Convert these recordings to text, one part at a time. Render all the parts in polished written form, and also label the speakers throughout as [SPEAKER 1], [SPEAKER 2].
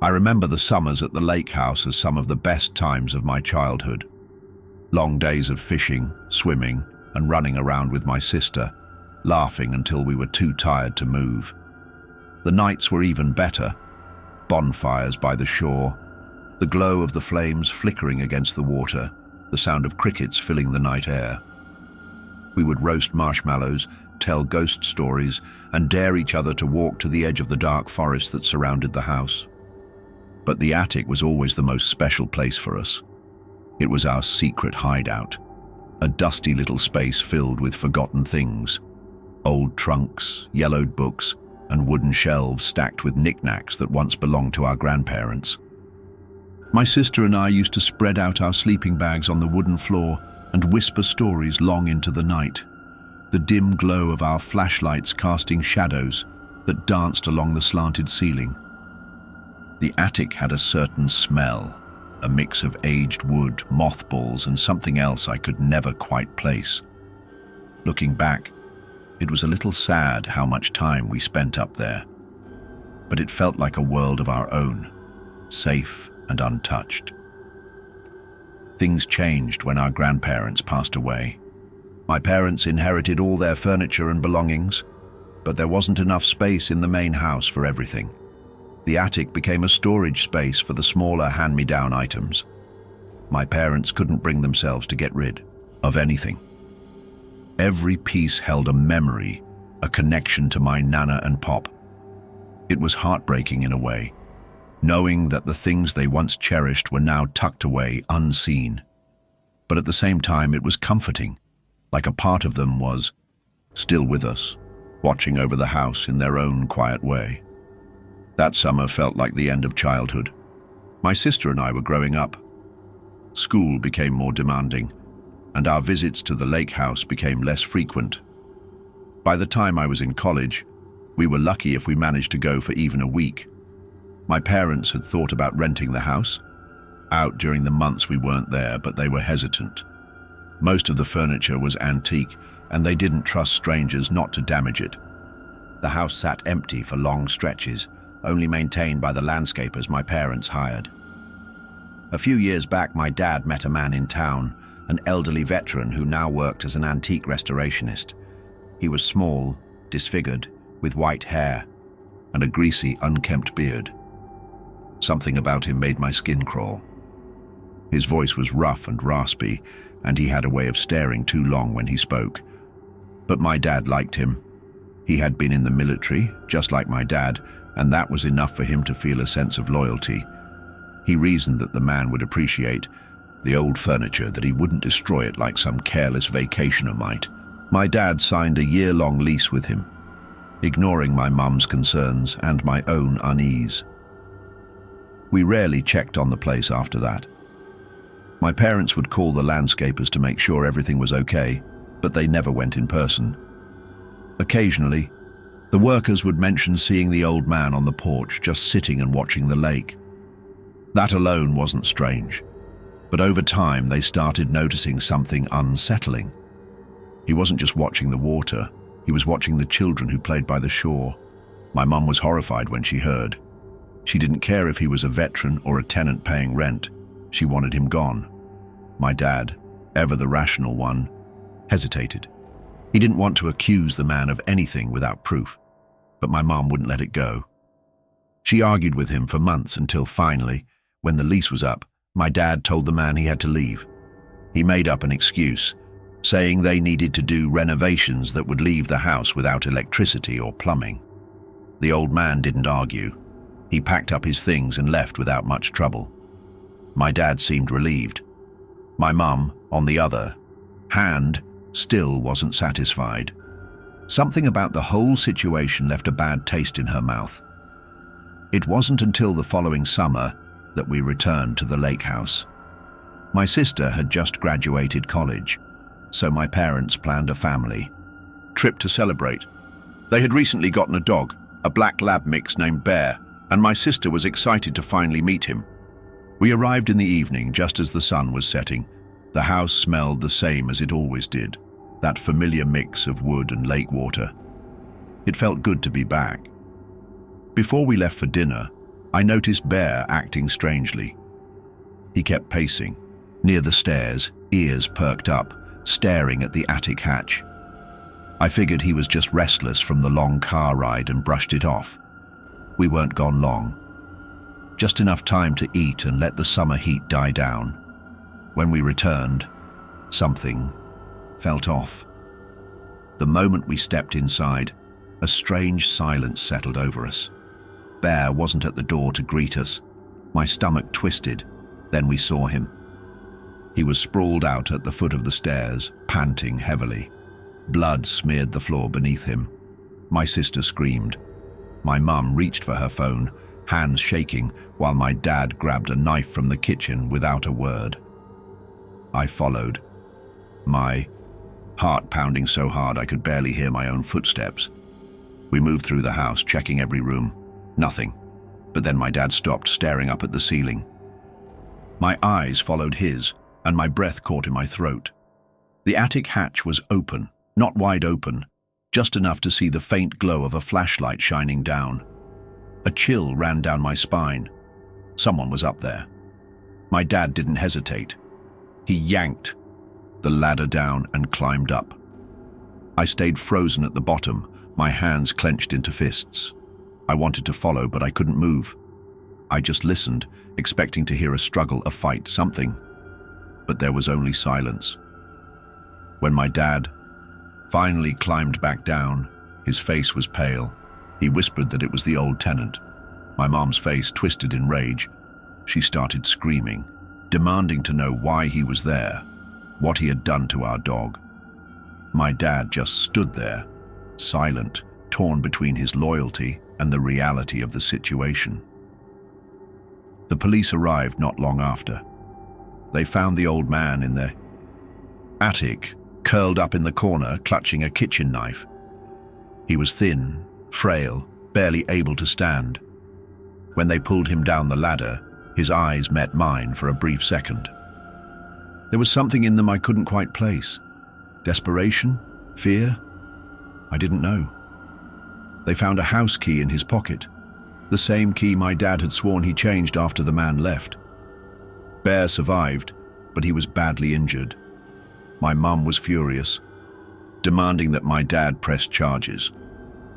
[SPEAKER 1] I remember the summers at the lake house as some of the best times of my childhood. Long days of fishing, swimming, and running around with my sister, laughing until we were too tired to move. The nights were even better. Bonfires by the shore, the glow of the flames flickering against the water, the sound of crickets filling the night air. We would roast marshmallows, tell ghost stories, and dare each other to walk to the edge of the dark forest that surrounded the house. But the attic was always the most special place for us. It was our secret hideout, a dusty little space filled with forgotten things. Old trunks, yellowed books, and wooden shelves stacked with knickknacks that once belonged to our grandparents. My sister and I used to spread out our sleeping bags on the wooden floor and whisper stories long into the night, the dim glow of our flashlights casting shadows that danced along the slanted ceiling. The attic had a certain smell, a mix of aged wood, mothballs, and something else I could never quite place. Looking back, it was a little sad how much time we spent up there, but it felt like a world of our own, safe and untouched. Things changed when our grandparents passed away. My parents inherited all their furniture and belongings, but there wasn't enough space in the main house for everything. The attic became a storage space for the smaller hand-me-down items. My parents couldn't bring themselves to get rid of anything. Every piece held a memory, a connection to my Nana and Pop. It was heartbreaking in a way, knowing that the things they once cherished were now tucked away, unseen. But at the same time, it was comforting, like a part of them was still with us, watching over the house in their own quiet way. That summer felt like the end of childhood. My sister and I were growing up. School became more demanding, and our visits to the lake house became less frequent. By the time I was in college, we were lucky if we managed to go for even a week. My parents had thought about renting the house out during the months we weren't there, but they were hesitant. Most of the furniture was antique, and they didn't trust strangers not to damage it. The house sat empty for long stretches, only maintained by the landscapers my parents hired. A few years back, my dad met a man in town, an elderly veteran who now worked as an antique restorationist. He was small, disfigured, with white hair, and a greasy, unkempt beard. Something about him made my skin crawl. His voice was rough and raspy, and he had a way of staring too long when he spoke. But my dad liked him. He had been in the military, just like my dad, and that was enough for him to feel a sense of loyalty. He reasoned that the man would appreciate the old furniture, that he wouldn't destroy it like some careless vacationer might. My dad signed a year-long lease with him, ignoring my mum's concerns and my own unease. We rarely checked on the place after that. My parents would call the landscapers to make sure everything was okay, but they never went in person. Occasionally, the workers would mention seeing the old man on the porch just sitting and watching the lake. That alone wasn't strange, but over time they started noticing something unsettling. He wasn't just watching the water, he was watching the children who played by the shore. My mum was horrified when she heard. She didn't care if he was a veteran or a tenant paying rent. She wanted him gone. My dad, ever the rational one, hesitated. He didn't want to accuse the man of anything without proof, but my mom wouldn't let it go. She argued with him for months until finally, when the lease was up, my dad told the man he had to leave. He made up an excuse, saying they needed to do renovations that would leave the house without electricity or plumbing. The old man didn't argue. He packed up his things and left without much trouble. My dad seemed relieved. My mum, on the other hand, still wasn't satisfied. Something about the whole situation left a bad taste in her mouth. It wasn't until the following summer that we returned to the lake house. My sister had just graduated college, so my parents planned a family trip to celebrate. They had recently gotten a dog, a black lab mix named Bear, and my sister was excited to finally meet him. We arrived in the evening just as the sun was setting. The house smelled the same as it always did, that familiar mix of wood and lake water. It felt good to be back. Before we left for dinner, I noticed Bear acting strangely. He kept pacing, near the stairs, ears perked up, staring at the attic hatch. I figured he was just restless from the long car ride and brushed it off. We weren't gone long. Just enough time to eat and let the summer heat die down. When we returned, something felt off. The moment we stepped inside, a strange silence settled over us. Bear wasn't at the door to greet us. My stomach twisted. Then we saw him. He was sprawled out at the foot of the stairs, panting heavily. Blood smeared the floor beneath him. My sister screamed. My mum reached for her phone, hands shaking, while my dad grabbed a knife from the kitchen without a word. I followed, my heart pounding so hard I could barely hear my own footsteps. We moved through the house, checking every room. Nothing. But then my dad stopped, staring up at the ceiling. My eyes followed his, and my breath caught in my throat. The attic hatch was open, not wide open, just enough to see the faint glow of a flashlight shining down. A chill ran down my spine. Someone was up there. My dad didn't hesitate. He yanked the ladder down and climbed up. I stayed frozen at the bottom, my hands clenched into fists. I wanted to follow, but I couldn't move. I just listened, expecting to hear a struggle, a fight, something. But there was only silence. When my dad finally climbed back down, his face was pale. He whispered that it was the old tenant. My mom's face twisted in rage. She started screaming, demanding to know why he was there, what he had done to our dog. My dad just stood there, silent, torn between his loyalty and the reality of the situation. The police arrived not long after. They found the old man in the attic, curled up in the corner, clutching a kitchen knife. He was thin, frail, barely able to stand. When they pulled him down the ladder, his eyes met mine for a brief second. There was something in them I couldn't quite place. Desperation? Fear? I didn't know. They found a house key in his pocket, the same key my dad had sworn he changed after the man left. Bear survived, but he was badly injured. My mum was furious, demanding that my dad press charges,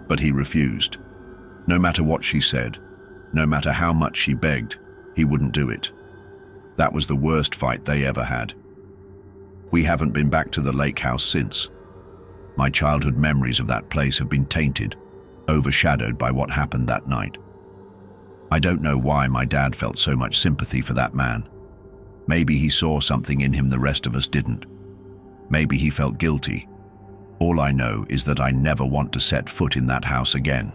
[SPEAKER 1] but he refused. No matter what she said, no matter how much she begged, he wouldn't do it. That was the worst fight they ever had. We haven't been back to the lake house since. My childhood memories of that place have been tainted, overshadowed by what happened that night. I don't know why my dad felt so much sympathy for that man. Maybe he saw something in him the rest of us didn't. Maybe he felt guilty. All I know is that I never want to set foot in that house again.